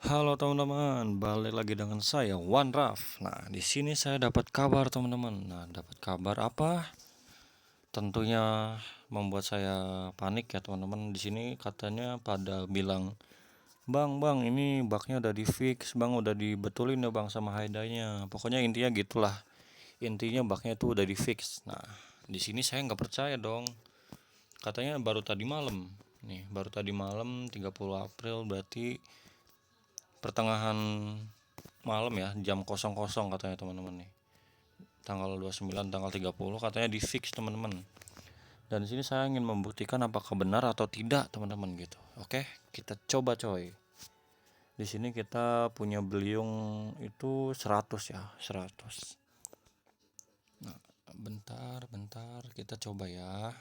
Halo teman-teman, balik lagi dengan saya One Raf. Nah, di sini saya dapat kabar teman-teman. Nah, dapat kabar apa? Tentunya membuat saya panik ya teman-teman. Di sini katanya pada bilang, "Bang, ini bugnya udah di fix, Bang, udah dibetulin ya Bang sama Haidainya." Pokoknya intinya gitulah. Intinya bugnya itu udah di fix. Nah, di sini saya nggak percaya dong. Katanya baru tadi malam. Nih, baru tadi malam 30 April berarti pertengahan malam ya, jam 00 katanya teman-teman nih. Tanggal 29, tanggal 30 katanya di fix teman-teman. Dan di sini saya ingin membuktikan apakah benar atau tidak teman-teman gitu. Oke, kita coba coy. Di sini kita punya beliung itu 100 ya, 100. Nah, bentar kita coba ya.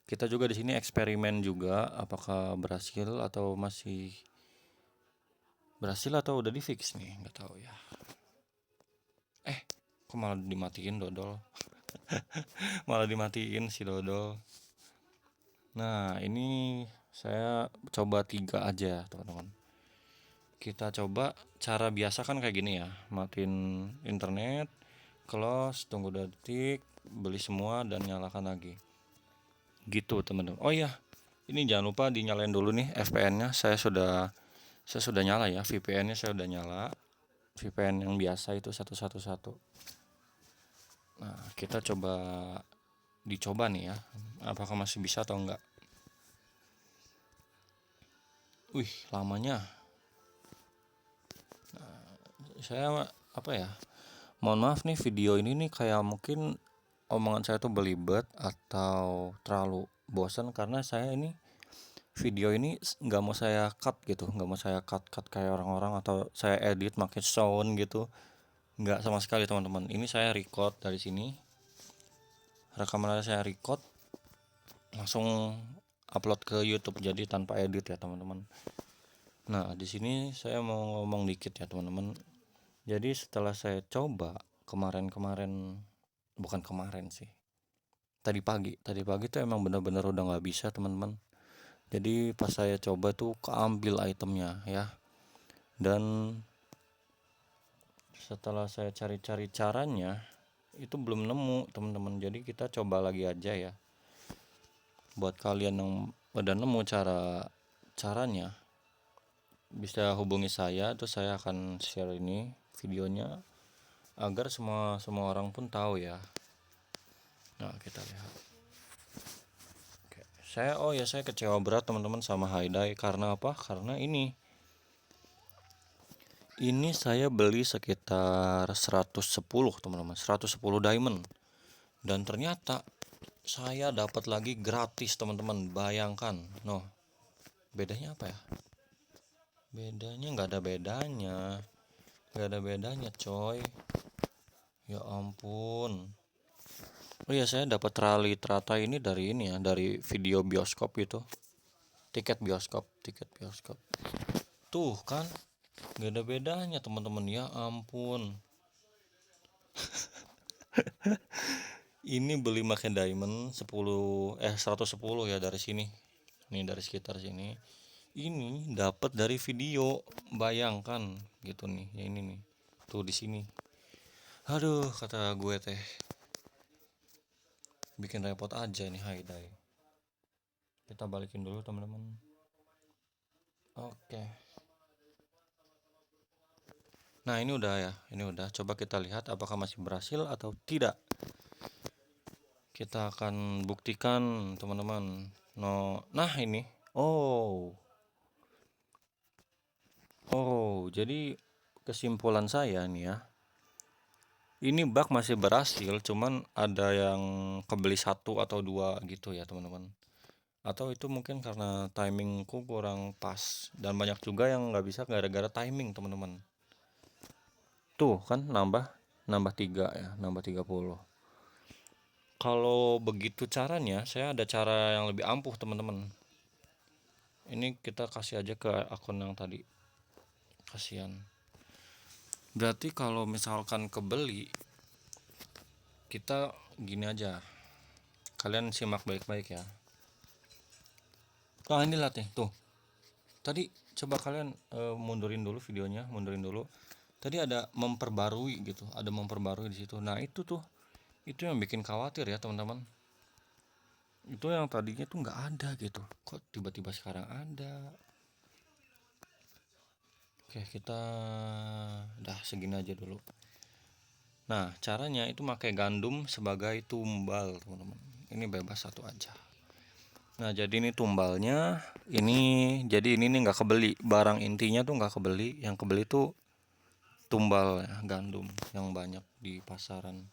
Kita juga di sini eksperimen juga apakah berhasil atau masih berhasil atau udah di fix nih, nggak tahu ya. Kok malah dimatiin dodol? Malah dimatiin si dodol. Nah, ini saya coba 3 aja, teman-teman. Kita coba cara biasa kan kayak gini ya. Matiin internet, close, tunggu detik, beli semua dan nyalakan lagi. Gitu, teman-teman. Oh iya, ini jangan lupa dinyalain dulu nih VPN-nya. Saya sudah nyala ya, VPN-nya saya udah nyala. VPN yang biasa itu 111. Nah, kita dicoba nih ya. Apakah masih bisa atau enggak? Wih, lamanya. Saya apa ya? Mohon maaf nih, video ini nih kayak mungkin omongan saya tuh belibet atau terlalu bosan karena saya ini video ini nggak mau saya cut gitu, nggak mau saya cut kayak orang-orang atau saya edit pakai sound gitu, nggak sama sekali teman-teman. Ini saya record dari sini, rekaman saya record langsung upload ke YouTube jadi tanpa edit ya teman-teman. Nah, di sini saya mau ngomong dikit ya teman-teman. Jadi setelah saya coba kemarin-kemarin, bukan kemarin sih, tadi pagi tuh emang bener-bener udah nggak bisa teman-teman. Jadi pas saya coba tuh keambil itemnya ya. Dan setelah saya cari-cari caranya itu belum nemu teman-teman. Jadi kita coba lagi aja ya. Buat kalian yang udah nemu caranya, bisa hubungi saya, terus saya akan share ini videonya agar semua semua orang pun tahu ya. Nah, kita lihat. Oke. Saya kecewa berat teman-teman sama Haidai karena apa? Karena ini saya beli sekitar 110 teman-teman, 110 diamond. Dan ternyata saya dapat lagi gratis teman-teman. Bayangkan. Noh, bedanya apa ya? Bedanya nggak ada bedanya. Nggak ada bedanya coy. Ya ampun. Oh iya, saya dapat rally teratai ini dari video bioskop itu. Tiket bioskop. Tuh kan, nggak ada bedanya teman-teman, ya ampun. Ini beli makin diamond 110 ya dari sini. Nih dari sekitar sini. Ini dapat dari video. Bayangkan gitu nih, ya ini nih. Tuh di sini. Aduh, kata gue teh. Bikin repot aja nih Haidai. Kita balikin dulu teman-teman. Oke. Nah, ini udah ya. Ini udah. Coba kita lihat apakah masih berhasil atau tidak. Kita akan buktikan teman-teman. No, nah ini. Oh, jadi kesimpulan saya nih ya. Ini bug masih berhasil, cuman ada yang kebeli satu atau dua gitu ya teman-teman. Atau itu mungkin karena timingku kurang pas dan banyak juga yang nggak bisa gara-gara timing teman-teman. Tuh kan nambah 3 ya, nambah 30. Kalau begitu caranya, saya ada cara yang lebih ampuh teman-teman. Ini kita kasih aja ke akun yang tadi. Kasihan. Berarti kalau misalkan kebeli, kita gini aja. Kalian simak baik-baik ya. Nah, ini lihat nih, tuh. Tadi Coba kalian mundurin dulu videonya, mundurin dulu. Tadi ada memperbarui gitu, ada memperbarui di situ. Nah itu tuh, itu yang bikin khawatir ya teman-teman. Itu yang tadinya tuh nggak ada gitu, kok tiba-tiba sekarang ada. Oke, kita udah segini aja dulu. Nah, caranya itu pakai gandum sebagai tumbal, teman-teman. Ini bebas satu aja. Nah, jadi ini tumbalnya. Jadi ini nih nggak kebeli. Barang intinya tuh nggak kebeli. Yang kebeli tuh tumbal ya, gandum yang banyak di pasaran.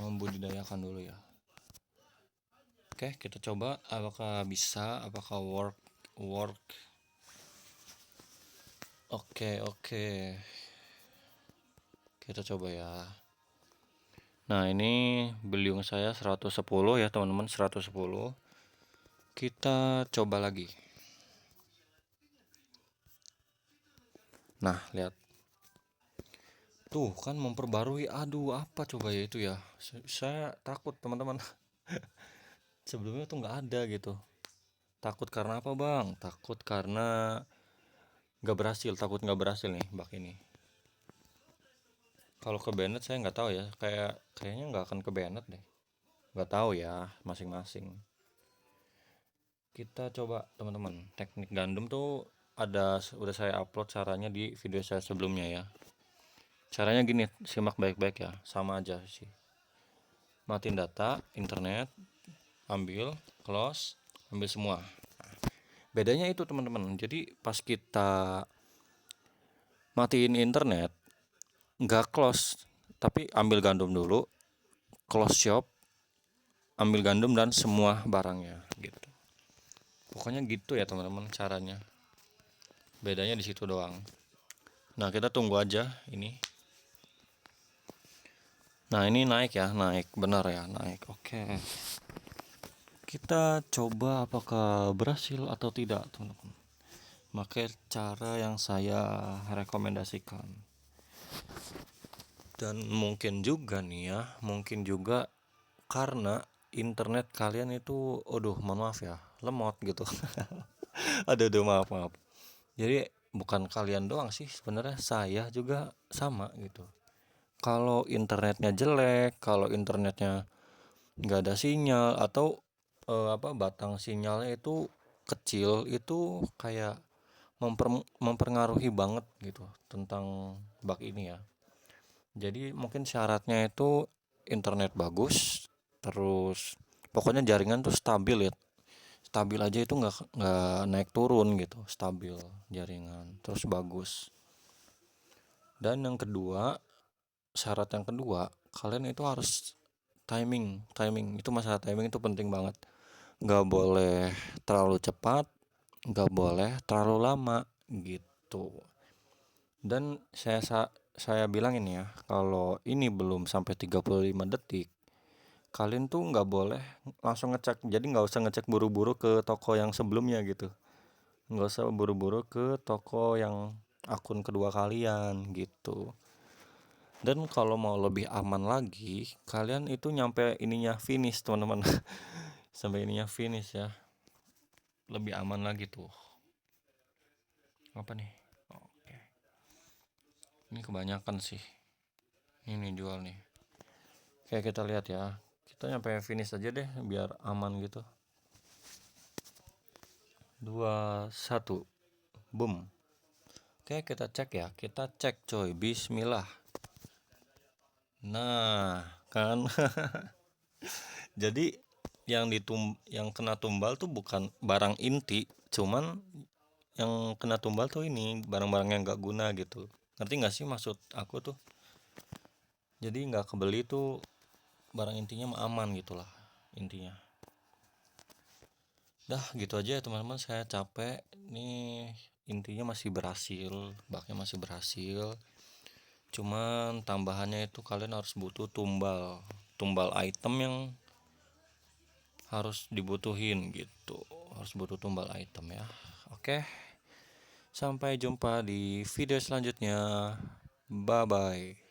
Membudidayakan dulu ya. Oke, kita coba apakah bisa, apakah work. Oke. Kita coba ya. Nah, ini beliung saya 110 ya, teman-teman, 110. Kita coba lagi. Nah, lihat. Tuh, kan memperbarui. Aduh, apa coba ya itu ya? Saya takut, teman-teman. Sebelumnya tuh nggak ada gitu. Takut karena apa, Bang? Takut karena takut nggak berhasil nih bak ini. Kalau ke Bennett saya nggak tahu ya, kayaknya nggak akan ke Bennett deh. Nggak tahu ya, masing-masing. Kita coba teman-teman, teknik gandum tuh udah saya upload caranya di video saya sebelumnya ya. Caranya gini, simak baik-baik ya, sama aja sih. Matiin data internet, ambil close, ambil semua. Bedanya itu teman-teman, jadi pas kita matiin internet nggak close, tapi ambil gandum dulu, close shop, ambil gandum dan semua barangnya gitu. Pokoknya gitu ya teman-teman caranya. Bedanya di situ doang. Nah, kita tunggu aja ini. Nah, ini naik ya, naik. Benar ya, naik. Oke. Kita coba apakah berhasil atau tidak, teman-teman. Pakai cara yang saya rekomendasikan. Dan mungkin juga nih ya, mungkin juga karena internet kalian itu, mohon maaf ya, lemot gitu. Aduh, maaf. Jadi bukan kalian doang sih, sebenarnya saya juga sama gitu. Kalau internetnya jelek, kalau internetnya nggak ada sinyal atau batang sinyalnya itu kecil, itu kayak mempengaruhi banget gitu tentang bug ini ya. Jadi mungkin syaratnya itu internet bagus, terus pokoknya jaringan tuh stabil ya. Stabil aja itu nggak naik turun gitu, stabil jaringan, terus bagus. Dan yang kedua, syarat yang kedua, kalian itu harus timing itu, masalah timing itu penting banget. Nggak boleh terlalu cepat, nggak boleh terlalu lama gitu. Dan saya bilang ini ya, kalau ini belum sampai 35 detik, kalian tuh nggak boleh langsung ngecek. Jadi nggak usah ngecek buru-buru ke toko yang sebelumnya gitu. Nggak usah buru-buru ke toko yang akun kedua kalian gitu. Dan kalau mau lebih aman lagi, kalian itu nyampe ininya finish, teman-teman. Sampai ininya finish ya. Lebih aman lagi tuh. Apa nih? Oke. Ini kebanyakan sih. Ini jual nih. Oke, kita lihat ya. Kita nyampe finish aja deh biar aman gitu. 2 1. Boom. Oke, kita cek ya. Kita cek coy. Bismillah. Nah, kan. Jadi yang kena tumbal tuh bukan barang inti, cuman yang kena tumbal tuh ini barang-barang yang gak guna gitu. Ngerti gak sih maksud aku tuh? Jadi gak kebeli tuh barang intinya aman gitulah intinya. Dah gitu aja ya teman-teman, saya capek nih. Intinya masih berhasil, baknya masih berhasil. Cuman tambahannya itu kalian harus butuh tumbal item yang harus dibutuhin gitu, harus butuh tumbal item ya. Oke, sampai jumpa di video selanjutnya. Bye bye.